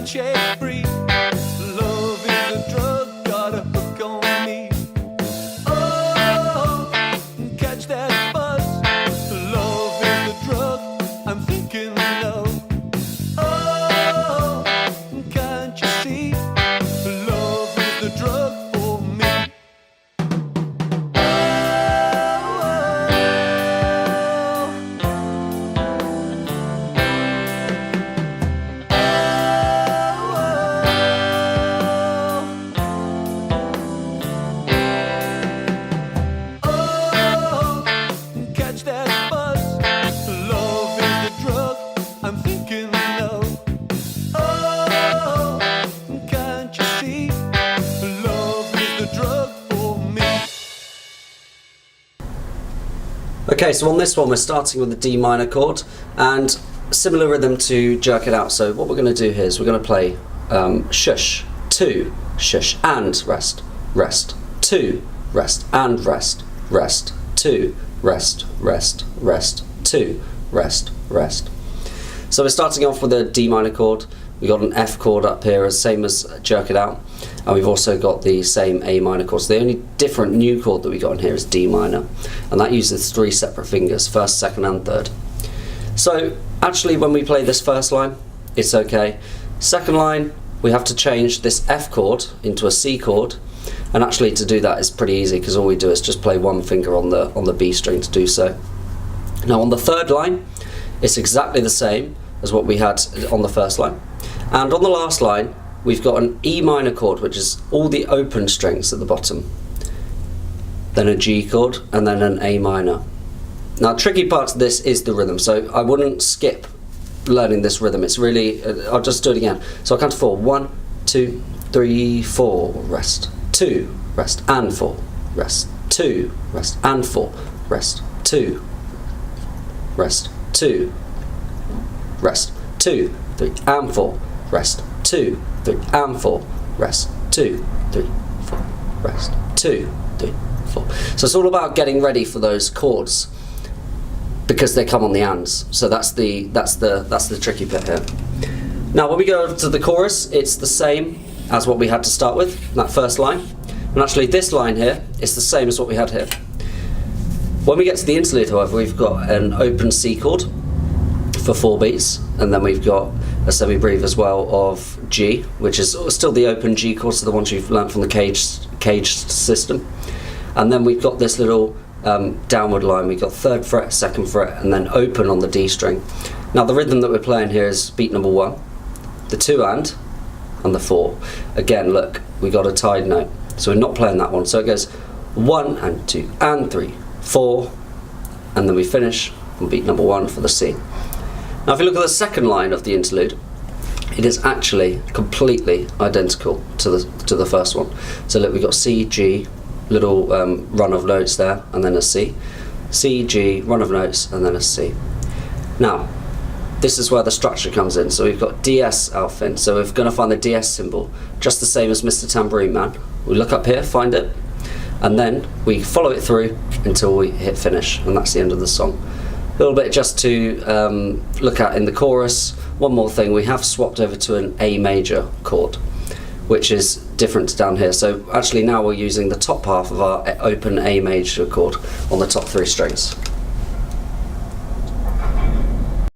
can't shake free. Love is a drug, got a hook on me. Oh, catch that buzz. Love is the drug I'm thinking of. Oh, can't you see? Love is the drug for me. Okay, so on this one we're starting with the D minor chord and similar rhythm to Jerk It Out. So what we're going to do here is we're going to play shush, 2, shush, and rest, rest, 2, rest, and rest, rest, 2, rest, rest, rest, 2, rest, rest. So we're starting off with a D minor chord. We've got an F chord up here, same as Jerk It Out, and we've also got the same A minor chord. So the only different new chord that we got in here is D minor, and that uses 3 separate fingers, first, second and third. So actually when we play this first line, it's okay. Second line, we have to change this F chord into a C chord, and actually to do that is pretty easy because all we do is just play one finger on the B string to do so. Now on the third line, it's exactly the same as what we had on the first line. And on the last line, we've got an E minor chord, which is all the open strings at the bottom, then a G chord, and then an A minor. Now, tricky part of this is the rhythm, so I wouldn't skip learning this rhythm. It's really, I'll just do it again. So I'll count to 4. 1, 2, 3, 4, rest, 2, rest, and 4, rest, 2, rest, and 4, rest, 2, rest, 2, rest, 2, 3, and 4, rest, 2, 3, and 4, rest, 2, 3, 4, rest, 2, 3, 4. So it's all about getting ready for those chords because they come on the ands. So that's the tricky bit here. Now when we go to the chorus, it's the same as what we had to start with, that first line. And actually this line here is the same as what we had here. When we get to the interlude, however, we've got an open C chord for 4 beats, and then we've got a semi-breve as well of G, which is still the open G chord, so the ones you've learnt from the caged system. And then we've got this little downward line. We've got 3rd fret, 2nd fret, and then open on the D string. Now the rhythm that we're playing here is beat number 1, the 2 and the 4. Again, look, we got a tied note, so we're not playing that one. So it goes 1 and 2 and 3, 4, and then we finish on beat number 1 for the C. Now if you look at the second line of the interlude, it is actually completely identical to the first one. So look, we've got C, G, little run of notes there, and then a C. C, G, run of notes, and then a C. Now, this is where the structure comes in. So we've got DS Alfin. So we're going to find the DS symbol, just the same as Mr. Tambourine Man. We look up here, find it, and then we follow it through until we hit finish, and that's the end of the song. A little bit just to look at in the chorus. One more thing, we have swapped over to an A major chord, which is different to down here. So actually now we're using the top half of our open A major chord on the top 3 strings.